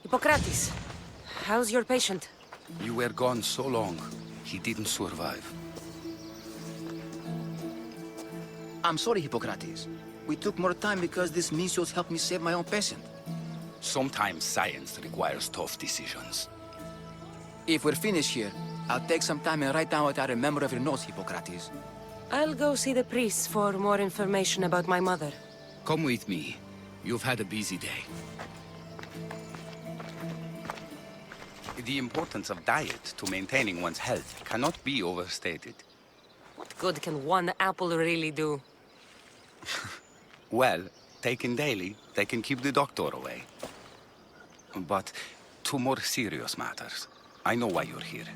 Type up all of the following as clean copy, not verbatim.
Hippocrates, how's your patient? You were gone so long, he didn't survive. I'm sorry, Hippocrates. We took more time because this Misios helped me save my own patient. Sometimes science requires tough decisions. If we're finished here, I'll take some time and write down what I remember of your notes, Hippocrates. I'll go see the priests for more information about my mother. Come with me. You've had a busy day. The importance of diet to maintaining one's health cannot be overstated. What good can one apple really do? Well, taken daily, they can keep the doctor away. But to more serious matters. I know why you're here.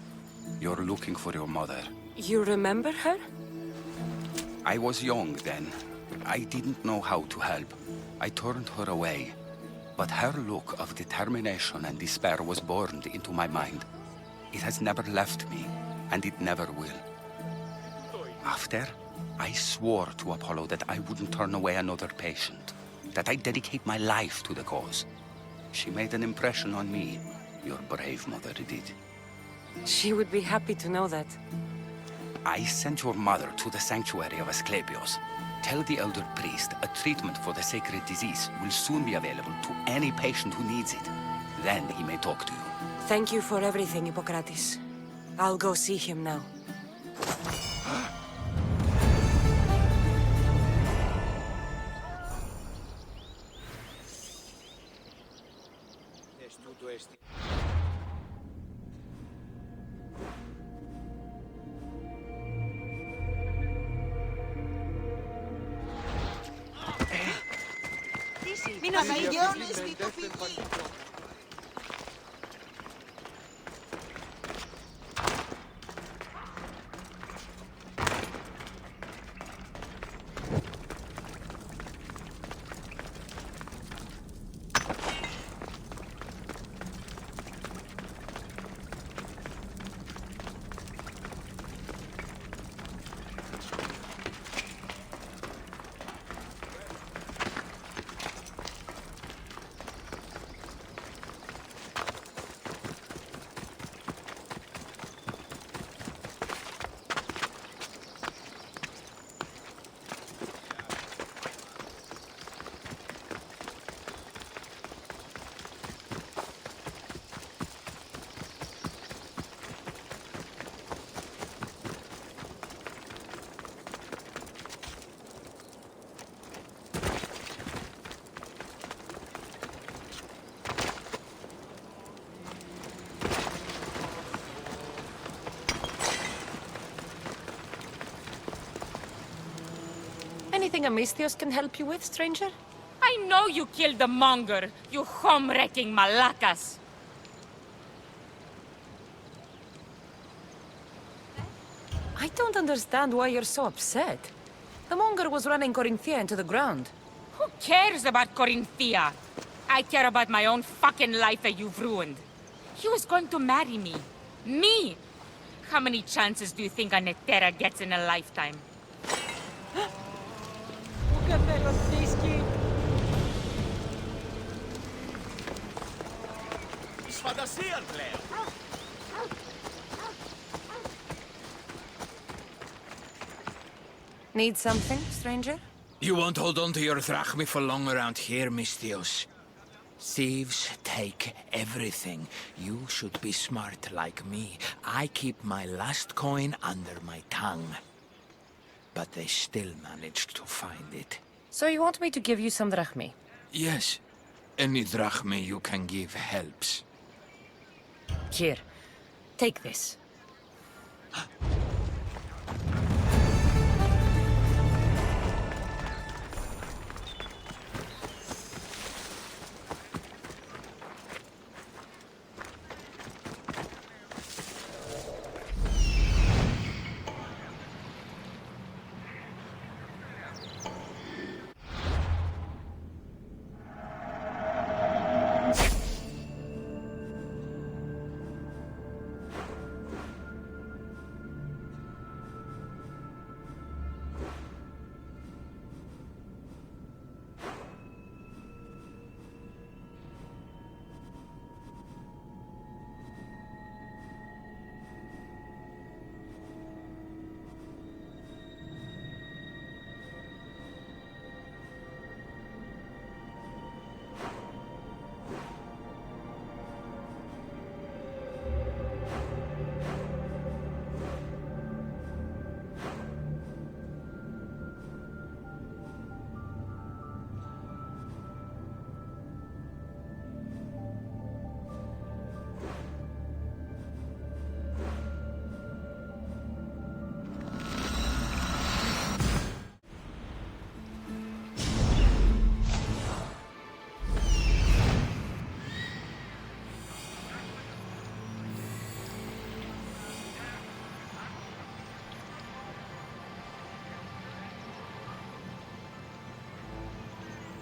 You're looking for your mother. You remember her? I was young then. I didn't know how to help. I turned her away. But her look of determination and despair was burned into my mind. It has never left me, and it never will. After, I swore to Apollo that I wouldn't turn away another patient, that I'd dedicate my life to the cause. She made an impression on me. Your brave mother did. She would be happy to know that. I sent your mother to the sanctuary of Asclepios. Tell the elder priest a treatment for the sacred disease will soon be available to any patient who needs it. Then he may talk to you. Thank you for everything, Hippocrates. I'll go see him now. Μην αφηγιώνεις τι το φυγεί. Anything Amistios can help you with, stranger? I know you killed the monger, you home-wrecking malacas! I don't understand why you're so upset. The monger was running Corinthia into the ground. Who cares about Corinthia? I care about my own fucking life that you've ruined. He was going to marry me. Me! How many chances do you think a Netera gets in a lifetime? Need something, stranger? You won't hold on to your drachmi for long around here, Mistios. Thieves take everything. You should be smart like me. I keep my last coin under my tongue. But they still managed to find it. So you want me to give you some drachmi? Yes. Any drachmi you can give helps. Here, take this.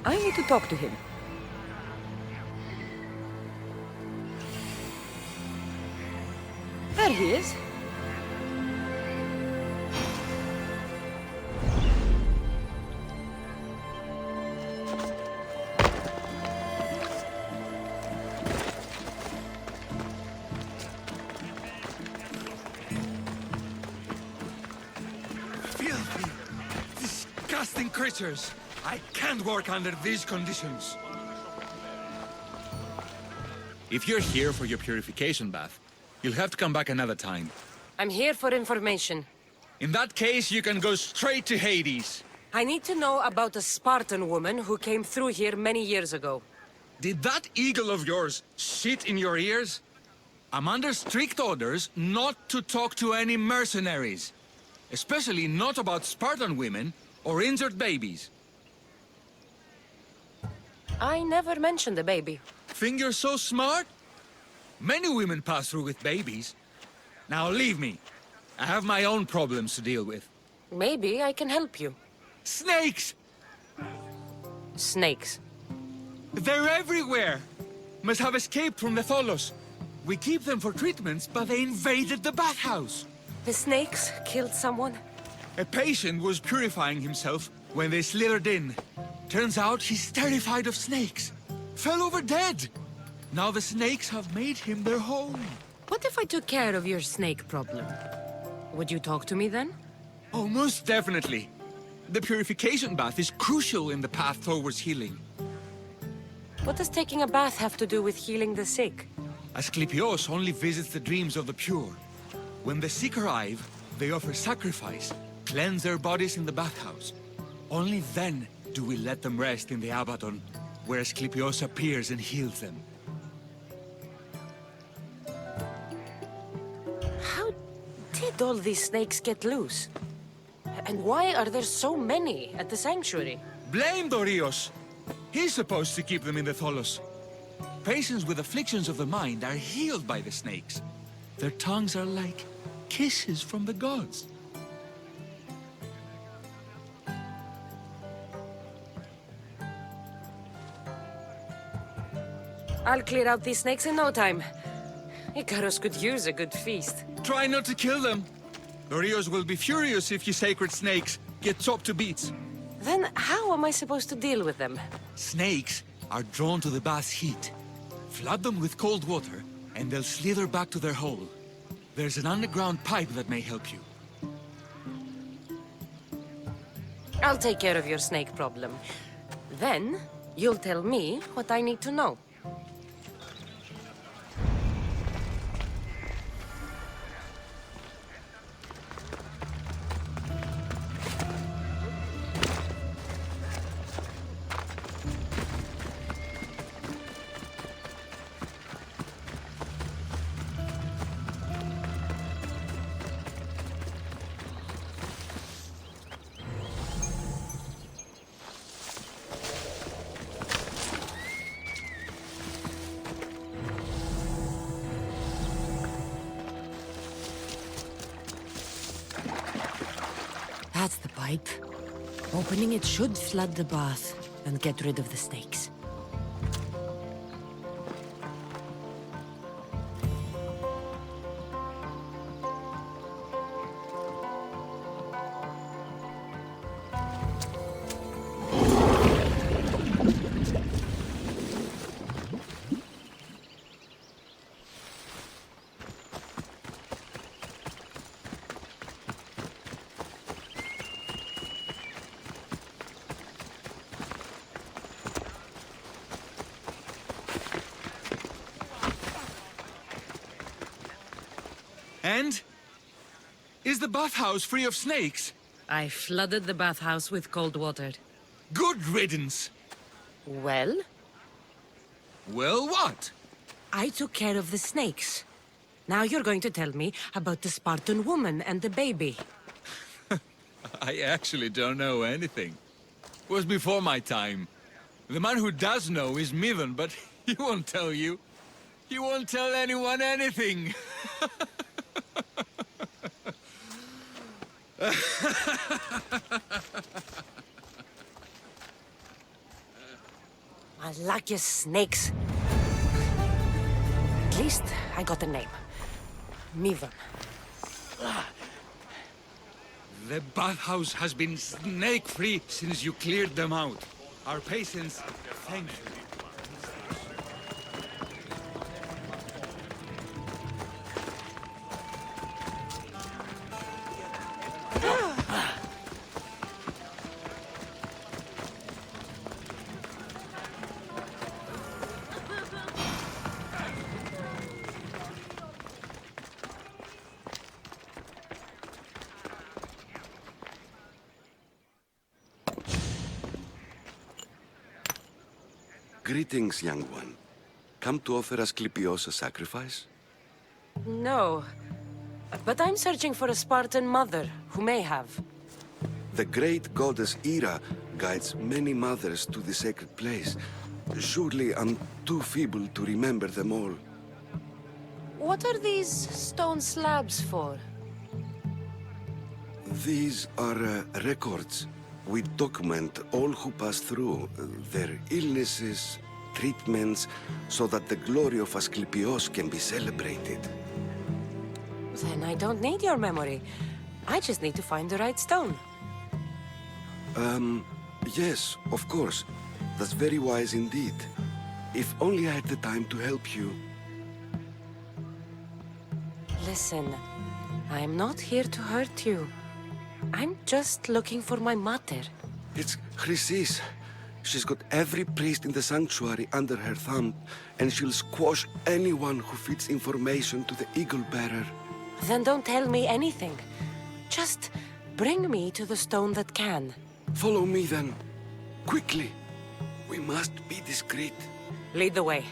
I need to talk to him. There he is. Filthy, disgusting creatures. I can't work under these conditions. If you're here for your purification bath, you'll have to come back another time. I'm here for information. In that case, you can go straight to Hades. I need to know about a Spartan woman who came through here many years ago. Did that eagle of yours shit in your ears? I'm under strict orders not to talk to any mercenaries. Especially not about Spartan women or injured babies. I never mentioned a baby. Think you're so smart? Many women pass through with babies. Now leave me. I have my own problems to deal with. Maybe I can help you. Snakes! Snakes. They're everywhere! Must have escaped from the Tholos. We keep them for treatments, but they invaded the bathhouse. The snakes killed someone? A patient was purifying himself when they slithered in. Turns out he's terrified of snakes. Fell over dead. Now the snakes have made him their home. What if I took care of your snake problem? Would you talk to me then? Oh, most definitely. The purification bath is crucial in the path towards healing. What does taking a bath have to do with healing the sick? Asclepios only visits the dreams of the pure. When the sick arrive, they offer sacrifice, cleanse their bodies in the bathhouse. Only then do we let them rest in the Abaddon, where Asclepios appears and heals them. How did all these snakes get loose? And why are there so many at the sanctuary? Blame Dorios! He's supposed to keep them in the Tholos. Patients with afflictions of the mind are healed by the snakes. Their tongues are like kisses from the gods. I'll clear out these snakes in no time. Icarus could use a good feast. Try not to kill them. Dorios will be furious if you sacred snakes get chopped to bits. Then how am I supposed to deal with them? Snakes are drawn to the bath's heat. Flood them with cold water, and they'll slither back to their hole. There's an underground pipe that may help you. I'll take care of your snake problem. Then, you'll tell me what I need to know. That's the pipe. Opening it should flood the bath and get rid of the snakes. And? Is the bathhouse free of snakes? I flooded the bathhouse with cold water. Good riddance! Well, Well, what? I took care of the snakes. Now you're going to tell me about the Spartan woman and the baby. I actually don't know anything. It was before my time. The man who does know is Mivan, but he won't tell you. He won't tell anyone anything. I like your snakes. At least I got a name. Mivan. The bathhouse has been snake-free since you cleared them out. Our patience, thank you. Greetings, young one. Come to offer Asclepios a sacrifice? No. But I'm searching for a Spartan mother who may have. The great goddess Hera guides many mothers to the sacred place. Surely I'm too feeble to remember them all. What are these stone slabs for? These are records. We document all who pass through, their illnesses, treatments, so that the glory of Asclepios can be celebrated. Then I don't need your memory. I just need to find the right stone. Yes, of course. That's very wise indeed. If only I had the time to help you. Listen, I'm not here to hurt you. I'm just looking for my mother. It's Chrysis. She's got every priest in the sanctuary under her thumb, and she'll squash anyone who feeds information to the Eagle Bearer. Then don't tell me anything. Just bring me to the stone that can. Follow me then. Quickly. We must be discreet. Lead the way.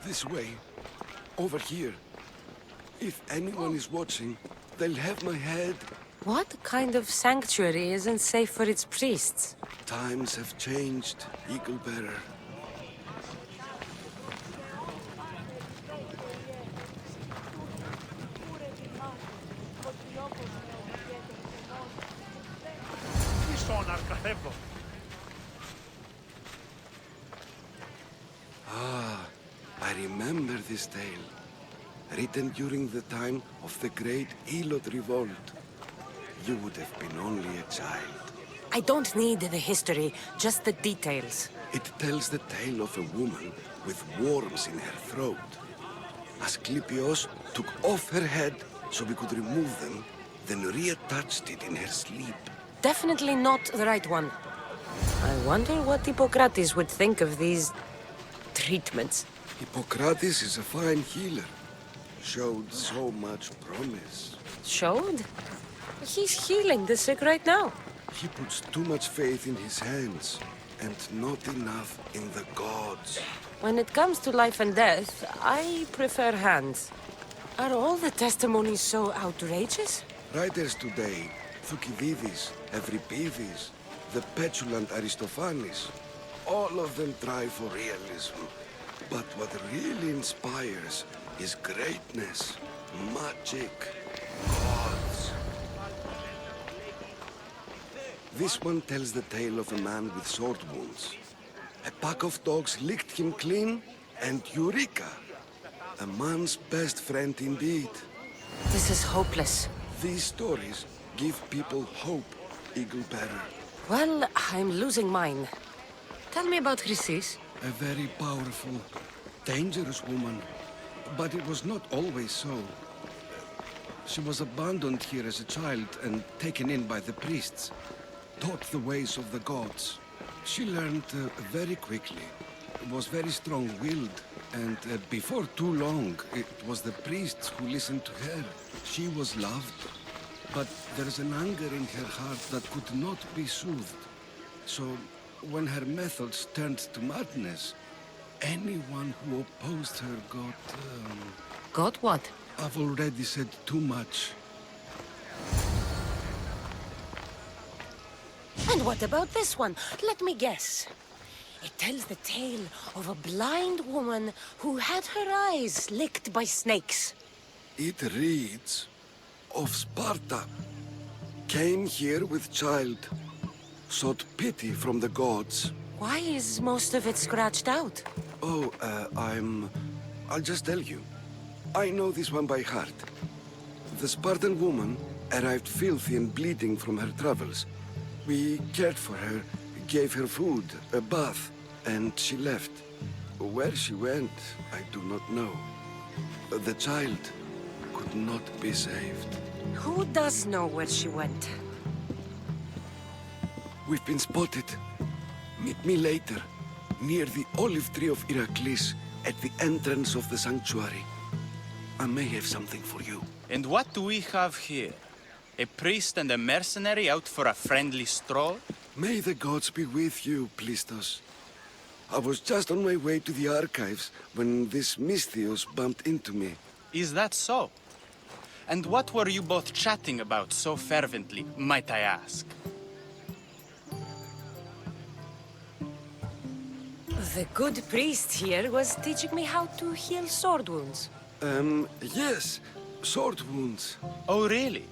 This way. Over here. If anyone is watching, they'll have my head. What kind of sanctuary isn't safe for its priests? Times have changed, Eagle Bearer. I remember this tale. Written during the time of the Great Elot Revolt. You would have been only a child. I don't need the history, just the details. It tells the tale of a woman with worms in her throat. Asclepios took off her head so we could remove them, then reattached it in her sleep. Definitely not the right one. I wonder what Hippocrates would think of these treatments. Hippocrates is a fine healer. Showed so much promise. Showed? He's healing the sick right now. He puts too much faith in his hands, and not enough in the gods. When it comes to life and death, I prefer hands. Are all the testimonies so outrageous? Writers today, Thucydides, Euripides, the petulant Aristophanes, all of them try for realism. But what really inspires is greatness, magic, gods. This one tells the tale of a man with sword wounds. A pack of dogs licked him clean, and Eureka! A man's best friend indeed. This is hopeless. These stories give people hope, Eagle Bearer. Well, I'm losing mine. Tell me about Chrysis. A very powerful, dangerous woman. But it was not always so. She was abandoned here as a child and taken in by the priests. Taught the ways of the gods. She learned very quickly. Was very strong-willed. And before too long, it was the priests who listened to her. She was loved. But there's an anger in her heart that could not be soothed. So, when her methods turned to madness, anyone who opposed her got... Got what? I've already said too much. And what about this one? Let me guess. It tells the tale of a blind woman who had her eyes licked by snakes. It reads of Sparta. Came here with child. Sought pity from the gods. Why is most of it scratched out? Oh, I'll just tell you. I know this one by heart. The Spartan woman arrived filthy and bleeding from her travels. We cared for her, gave her food, a bath, and she left. Where she went, I do not know. The child could not be saved. Who does know where she went? We've been spotted. Meet me later, near the olive tree of Heracles, at the entrance of the sanctuary. I may have something for you. And what do we have here? A priest and a mercenary out for a friendly stroll? May the gods be with you, Plistos. I was just on my way to the archives when this Misthios bumped into me. Is that so? And what were you both chatting about so fervently, might I ask? The good priest here was teaching me how to heal sword wounds. Yes. Sword wounds. Oh, really?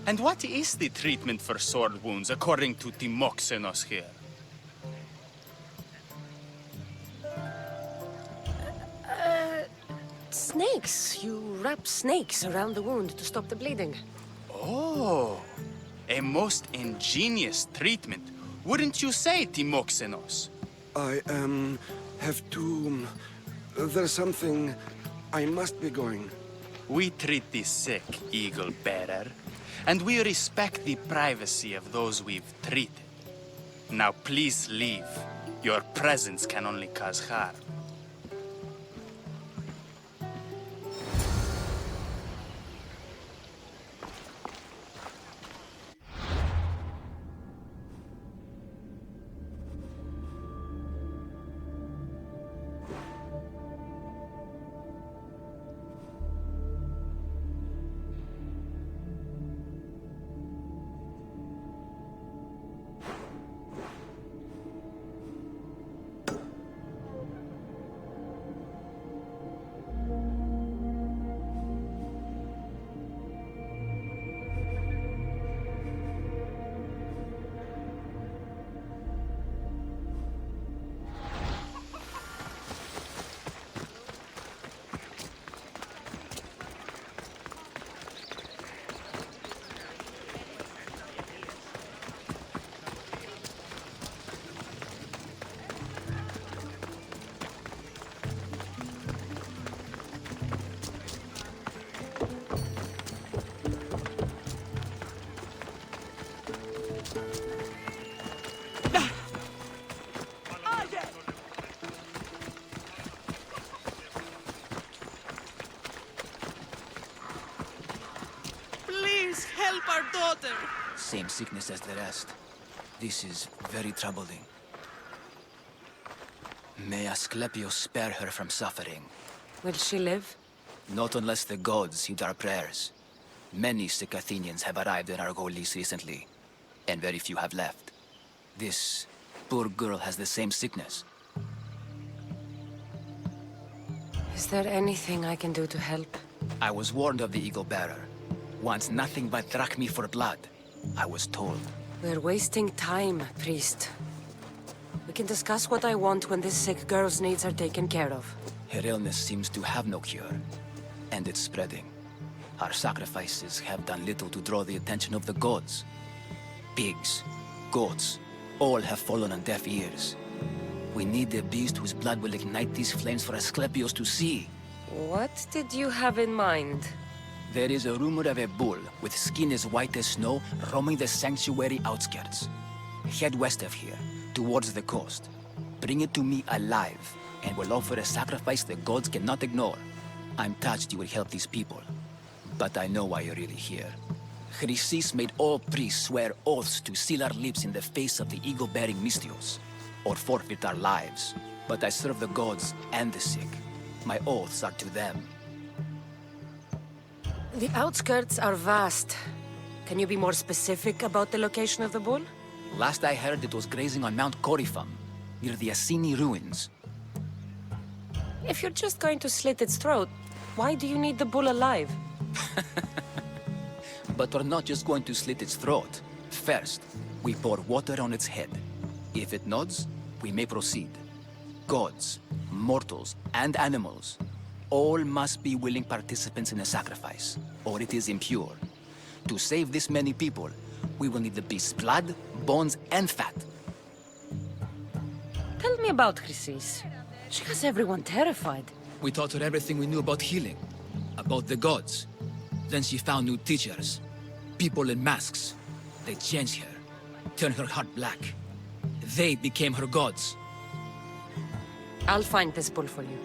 And what is the treatment for sword wounds, according to Timoxenos here? Snakes. You wrap snakes around the wound to stop the bleeding. Oh, a most ingenious treatment. Wouldn't you say, Timoxenos? I, have to... there's something... I must be going. We treat the sick, Eagle Bearer, and we respect the privacy of those we've treated. Now please leave. Your presence can only cause harm. Same sickness as the rest. This is very troubling. May Asclepius spare her from suffering. Will she live? Not unless the gods heed our prayers. Many sick Athenians have arrived in Argolis recently, and very few have left. This poor girl has the same sickness. Is there anything I can do to help? I was warned of the Eagle Bearer. Wants nothing but drachmi for blood, I was told. We're wasting time, priest. We can discuss what I want when this sick girl's needs are taken care of. Her illness seems to have no cure, and it's spreading. Our sacrifices have done little to draw the attention of the gods. Pigs, goats, all have fallen on deaf ears. We need the beast whose blood will ignite these flames for Asclepius to see. What did you have in mind? There is a rumor of a bull with skin as white as snow roaming the sanctuary outskirts. Head west of here, towards the coast. Bring it to me alive, and we'll offer a sacrifice the gods cannot ignore. I'm touched you will help these people, but I know why you're really here. Chrysis made all priests swear oaths to seal our lips in the face of the eagle-bearing Misthios, or forfeit our lives. But I serve the gods and the sick. My oaths are to them. The outskirts are vast. Can you be more specific about the location of the bull? Last I heard, it was grazing on Mount Corifum, near the Assini ruins. If you're just going to slit its throat, why do you need the bull alive? But we're not just going to slit its throat. First, we pour water on its head. If it nods, we may proceed. Gods, mortals, and animals all must be willing participants in a sacrifice, or it is impure. To save this many people, we will need the beast's blood, bones, and fat. Tell me about Chrysis. She has everyone terrified. We taught her everything we knew about healing, about the gods. Then she found new teachers, people in masks. They changed her, turned her heart black. They became her gods. I'll find this bull for you.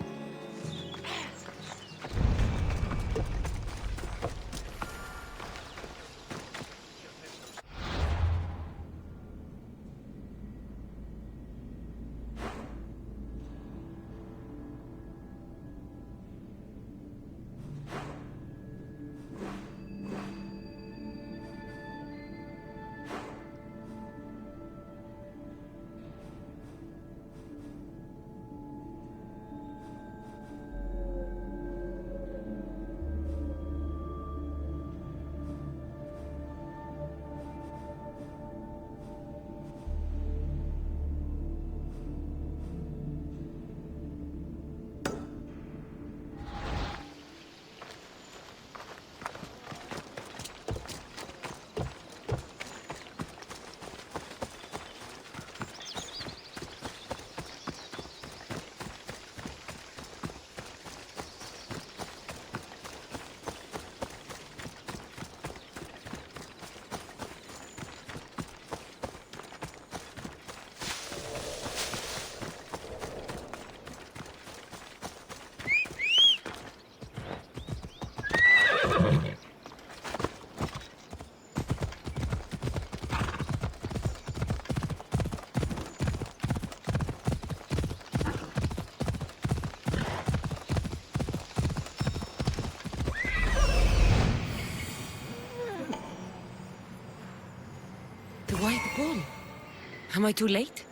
The white bull. Am I too late?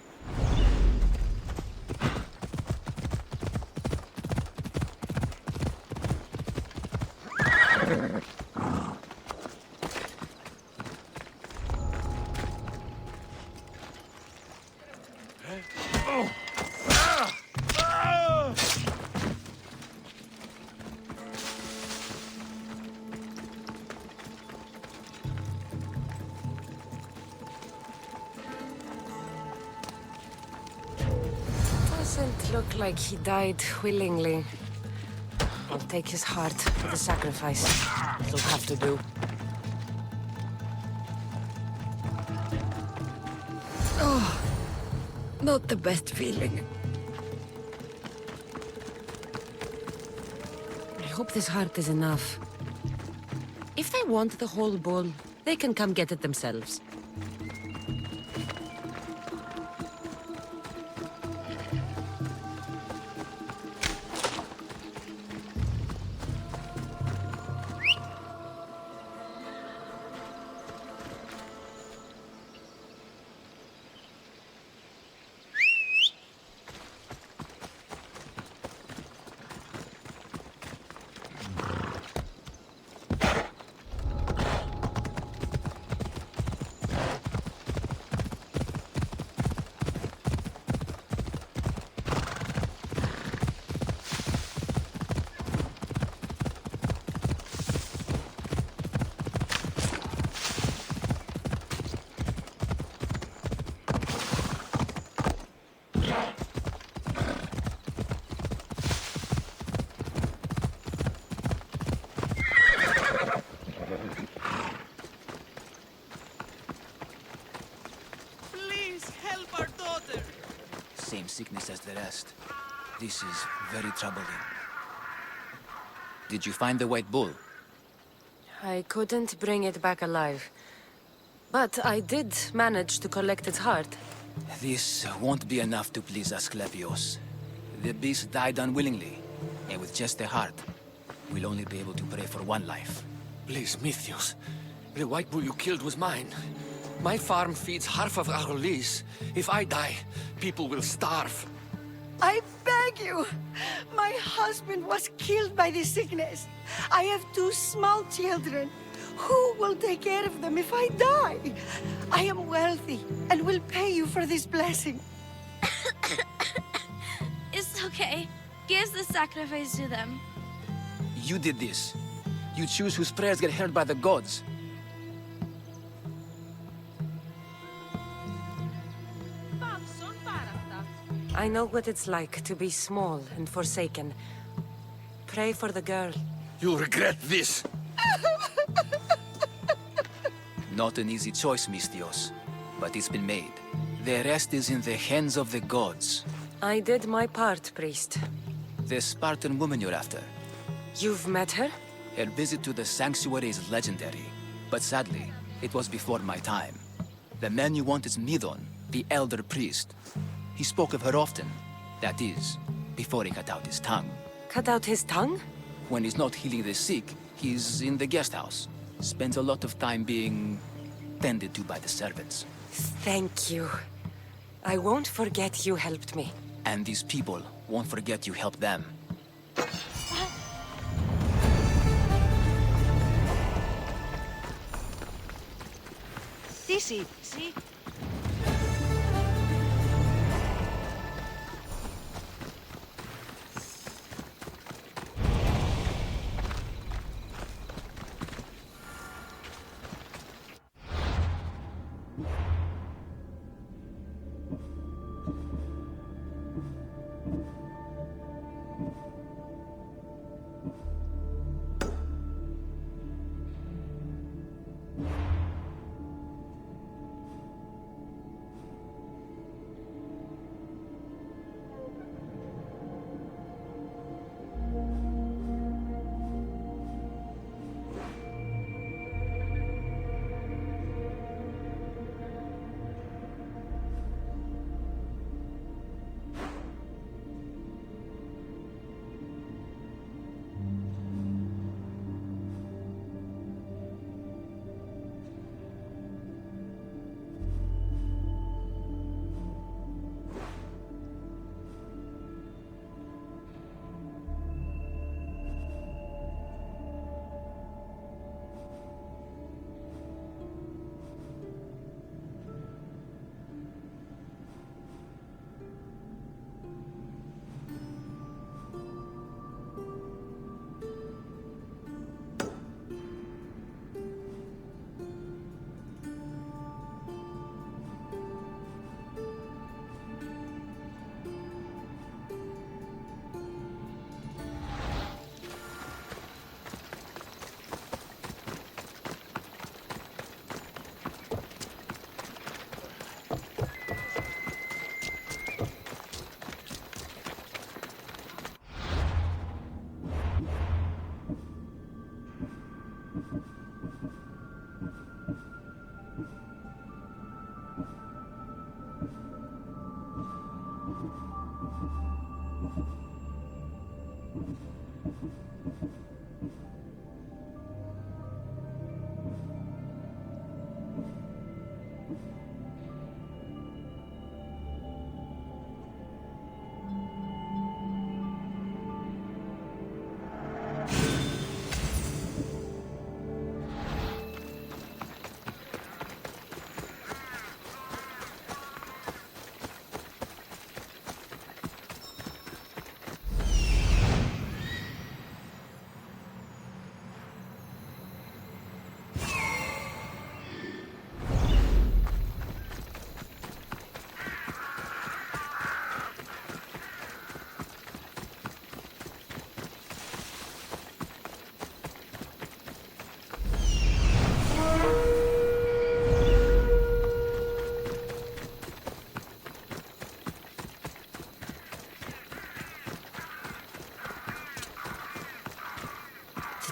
Doesn't look like he died willingly. I'll take his heart for the sacrifice. It'll have to do. Oh, not the best feeling. I hope this heart is enough. If they want the whole bull, they can come get it themselves. Same sickness as the rest. This is very troubling. Did you find the white bull? I couldn't bring it back alive. But I did manage to collect its heart. This won't be enough to please Asclepios. The beast died unwillingly, and with just a heart, we'll only be able to pray for one life. Please, Mythios. The white bull you killed was mine. My farm feeds half of Arolis. If I die, people will starve. I beg you! My husband was killed by this sickness. I have 2 small children. Who will take care of them if I die? I am wealthy and will pay you for this blessing. It's okay. Give the sacrifice to them. You did this. You choose whose prayers get heard by the gods. I know what it's like to be small and forsaken. Pray for the girl. You'll regret this. Not an easy choice, Mistios, but it's been made. The rest is in the hands of the gods. I did my part, priest. The Spartan woman you're after. You've met her? Her visit to the sanctuary is legendary, but sadly, it was before my time. The man you want is Midon, the elder priest. He spoke of her often. That is, before he cut out his tongue. Cut out his tongue? When he's not healing the sick, he's in the guest house. Spends a lot of time being tended to by the servants. Thank you. I won't forget you helped me. And these people won't forget you helped them. Sissy, see?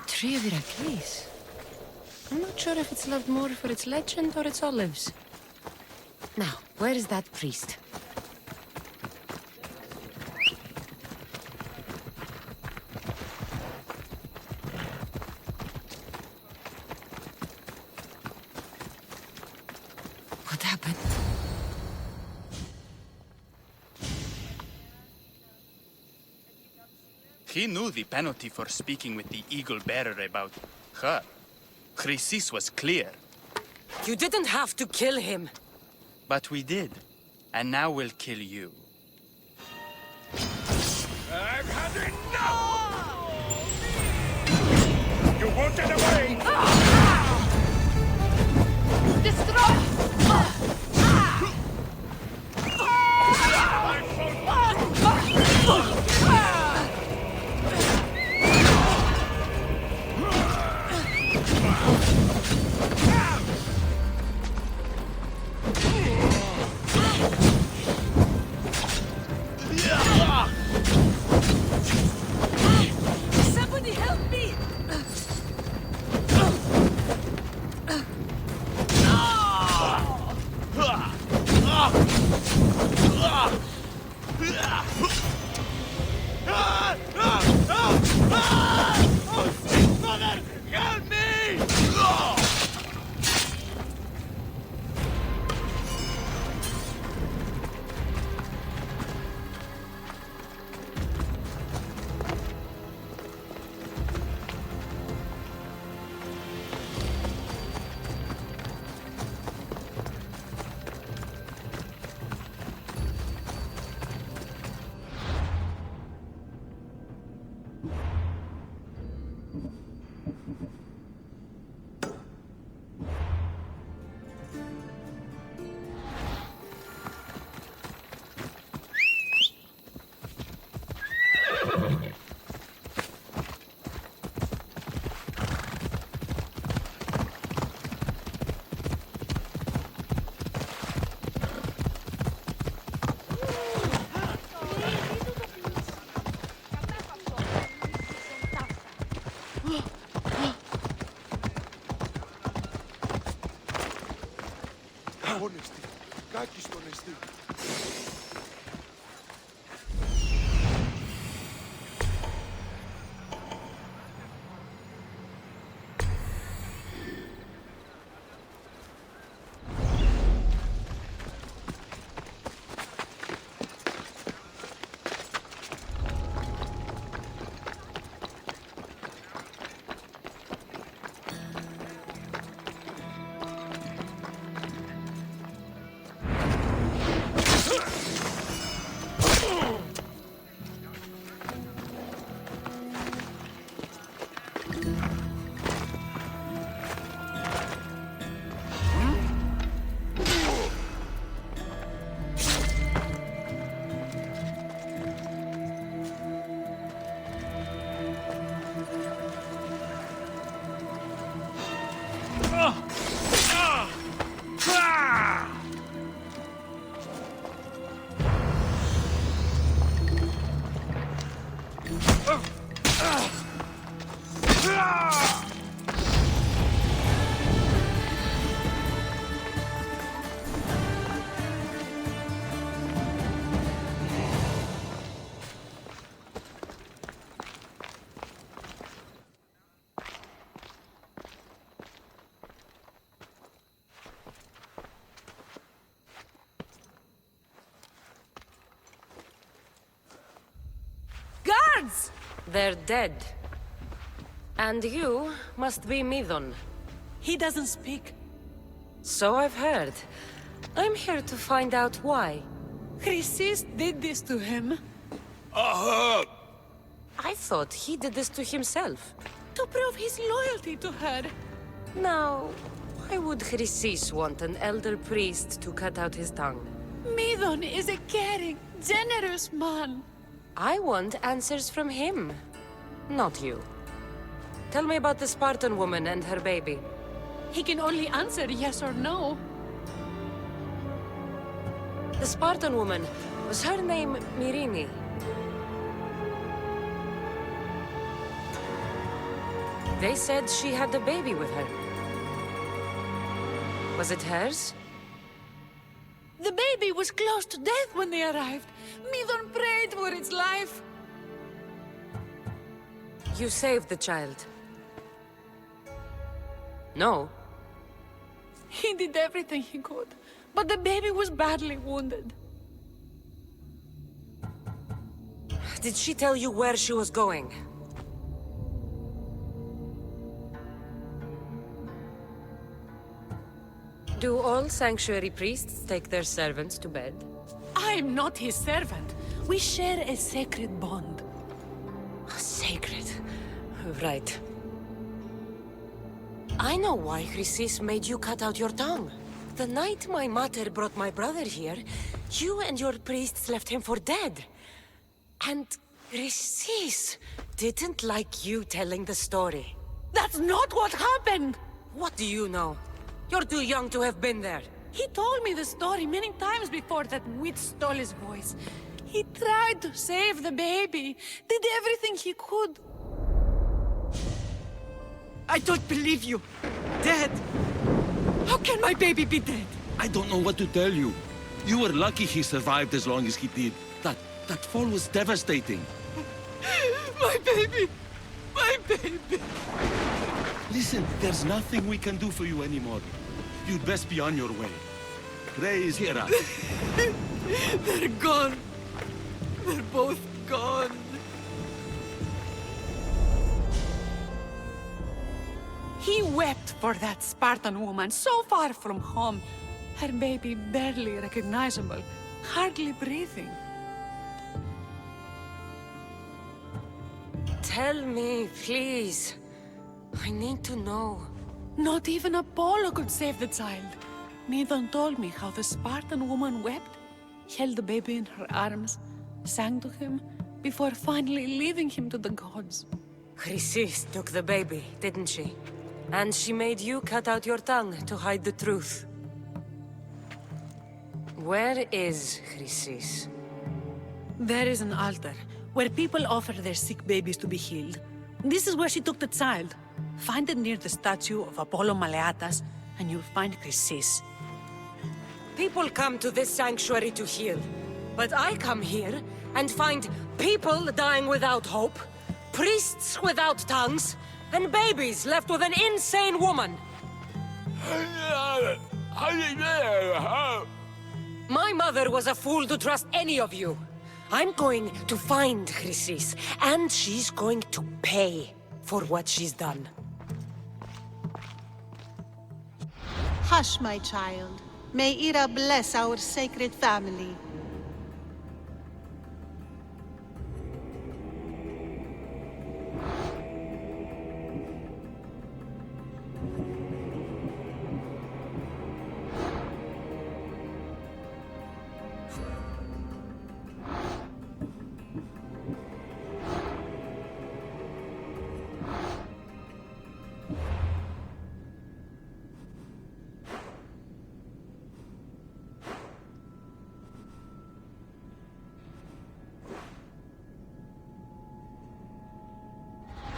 Tree of Heracles. I'm not sure if it's loved more for its legend or its olives. Now, where is that priest? What happened? He knew the penalty for speaking with the Eagle Bearer about her. Chrysis was clear. You didn't have to kill him. But we did. And now we'll kill you. I've had enough! You won't get away! Somebody help me! Honesty. Kakiston honesty. Guards! They're dead. And you must be Midon. He doesn't speak. So I've heard. I'm here to find out why. Chrysis did this to him. I thought he did this to himself. To prove his loyalty to her. Now, why would Chrysis want an elder priest to cut out his tongue? Midon is a caring, generous man. I want answers from him, not you. Tell me about the Spartan woman and her baby. He can only answer yes or no. The Spartan woman, was her name Myrine? They said she had a baby with her. Was it hers? The baby was close to death when they arrived. Midon prayed for its life. You saved the child. No. He did everything he could, but the baby was badly wounded. Did she tell you where she was going? Do all sanctuary priests take their servants to bed? I'm not his servant. We share a sacred bond. Sacred. Right. I know why Chrysis made you cut out your tongue. The night my mater brought my brother here, you and your priests left him for dead. And Chrysis didn't like you telling the story. That's not what happened! What do you know? You're too young to have been there. He told me the story many times before that witch stole his voice. He tried to save the baby, did everything he could. I don't believe you. Dead. How can my baby be dead? I don't know what to tell you. You were lucky he survived as long as he did. That fall was devastating. My baby! My baby! Listen, there's nothing we can do for you anymore. You'd best be on your way. Ray is here. They're gone. They're both gone. He wept for that Spartan woman so far from home. Her baby barely recognizable, hardly breathing. Tell me, please. I need to know. Not even Apollo could save the child. Midon told me how the Spartan woman wept, held the baby in her arms, sang to him, before finally leaving him to the gods. Chrysis took the baby, didn't she? And she made you cut out your tongue to hide the truth. Where is Chrysis? There is an altar, where people offer their sick babies to be healed. This is where she took the child. Find it near the statue of Apollo Maleatas, and you'll find Chrysis. People come to this sanctuary to heal. But I come here and find people dying without hope, priests without tongues, and babies left with an insane woman. My mother was a fool to trust any of you. I'm going to find Chrysis, and she's going to pay for what she's done. Hush, my child. May Ira bless our sacred family.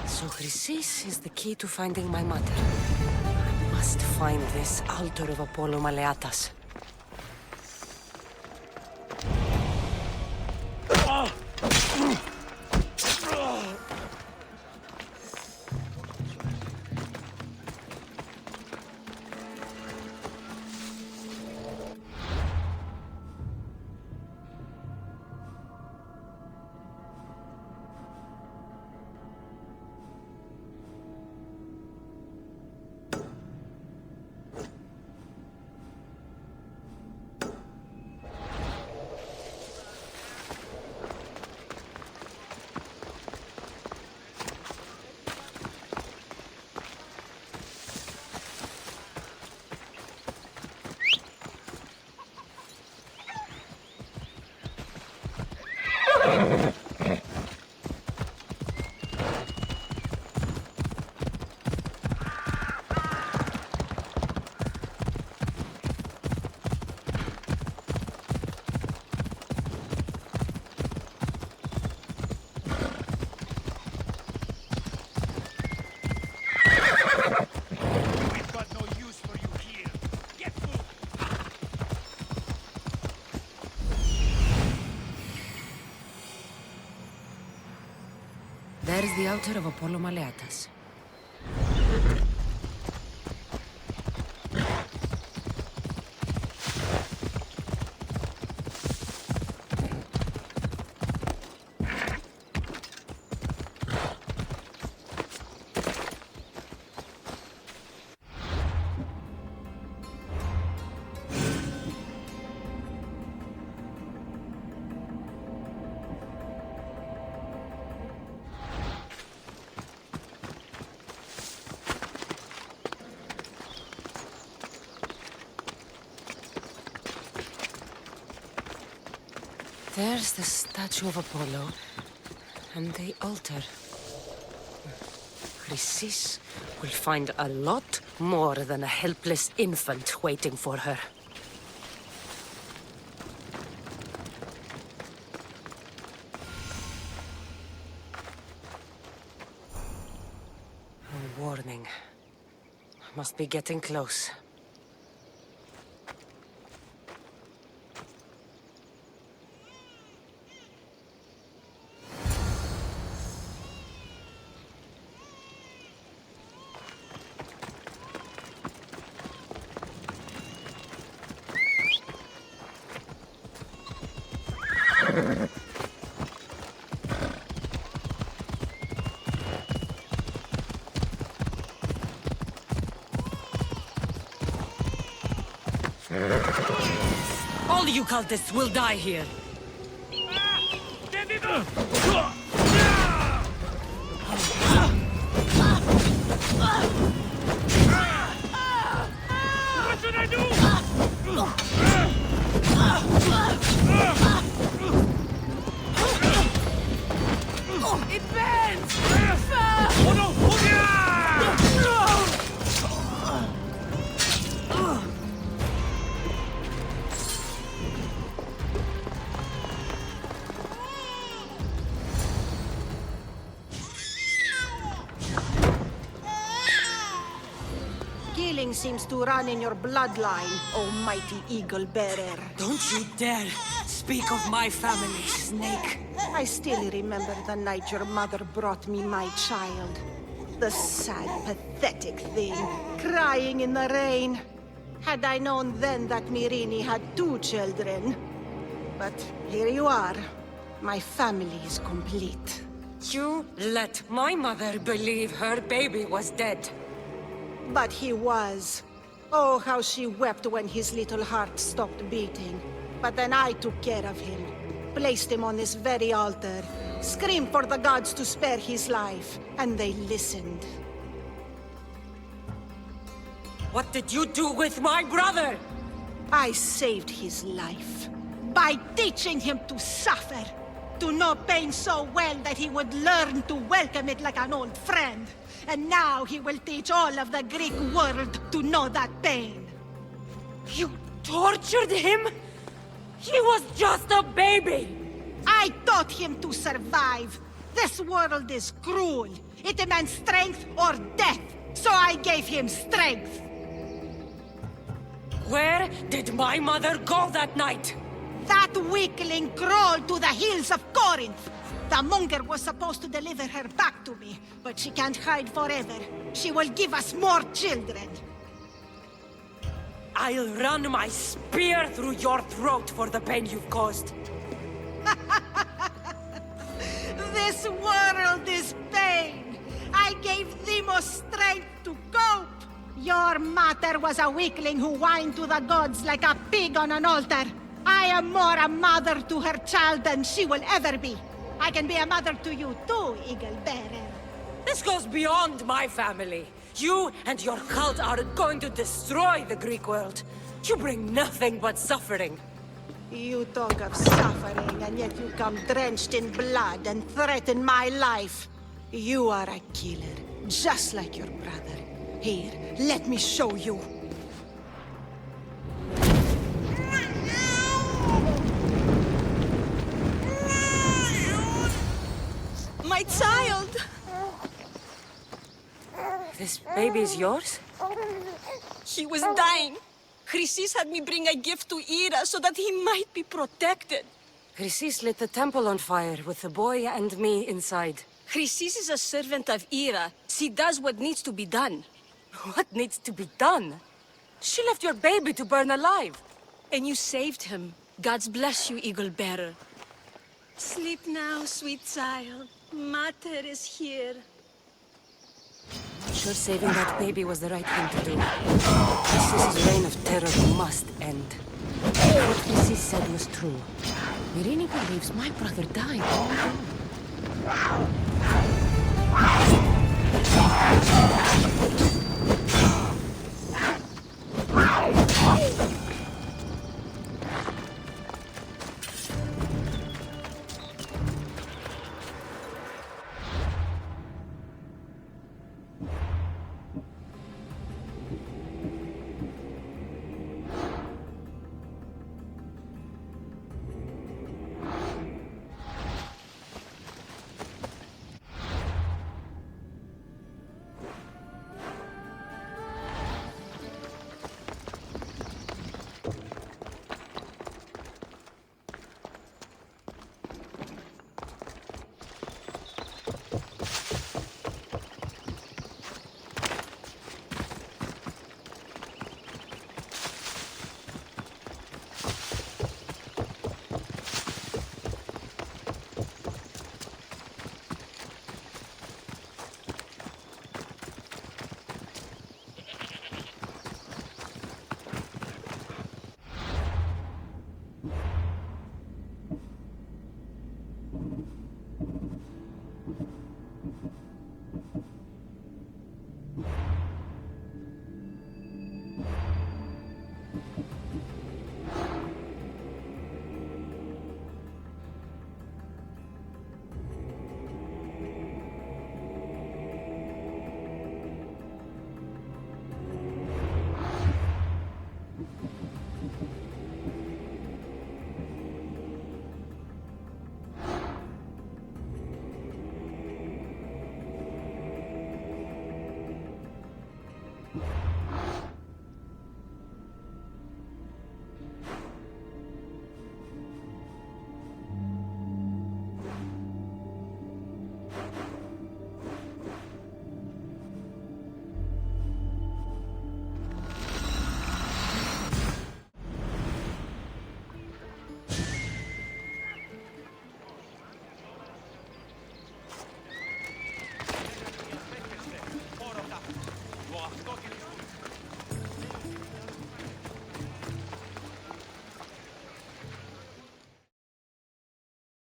So Chrysis is the key to finding my mother. I must find this altar of Apollo Maleatas. There is the altar of Apollo Maleatas. There's the statue of Apollo, and the altar. Chrysis will find a lot more than a helpless infant waiting for her. A warning. Must be getting close. All you cultists will die here. What should I do? It bends! Oh no! Killing seems to run in your bloodline, almighty eagle bearer. Don't you dare speak of my family, Snake. I still remember the night your mother brought me my child. The sad, pathetic thing, crying in the rain. Had I known then that Mirini had 2 children. But here you are. My family is complete. You let my mother believe her baby was dead. But he was. Oh, how she wept when his little heart stopped beating. But then I took care of him. Placed him on this very altar. Screamed for the gods to spare his life. And they listened. What did you do with my brother? I saved his life. By teaching him to suffer. To know pain so well that he would learn to welcome it like an old friend. And now he will teach all of the Greek world to know that pain. You tortured him? He was just a baby! I taught him to survive. This world is cruel. It demands strength or death. So I gave him strength. Where did my mother go that night? That weakling crawled to the hills of Corinth. The monger was supposed to deliver her back to me, but she can't hide forever. She will give us more children. I'll run my spear through your throat for the pain you've caused. This world is pain. I gave Demos strength to cope. Your mother was a weakling who whined to the gods like a pig on an altar. I am more a mother to her child than she will ever be. I can be a mother to you too, Eagle Bearer. This goes beyond my family. You and your cult are going to destroy the Greek world. You bring nothing but suffering. You talk of suffering, and yet you come drenched in blood and threaten my life. You are a killer, just like your brother. Here, let me show you. My child! This baby is yours? He was dying. Chrysis had me bring a gift to Ira so that he might be protected. Chrysis lit the temple on fire with the boy and me inside. Chrysis is a servant of Ira. She does what needs to be done. What needs to be done? She left your baby to burn alive. And you saved him. Gods bless you, Eagle Bearer. Sleep now, sweet child. Mater is here. I'm sure saving that baby was the right thing to do. Chrysis' reign of terror must end. What Chrysis said was true. Mirini believes my brother died all alone.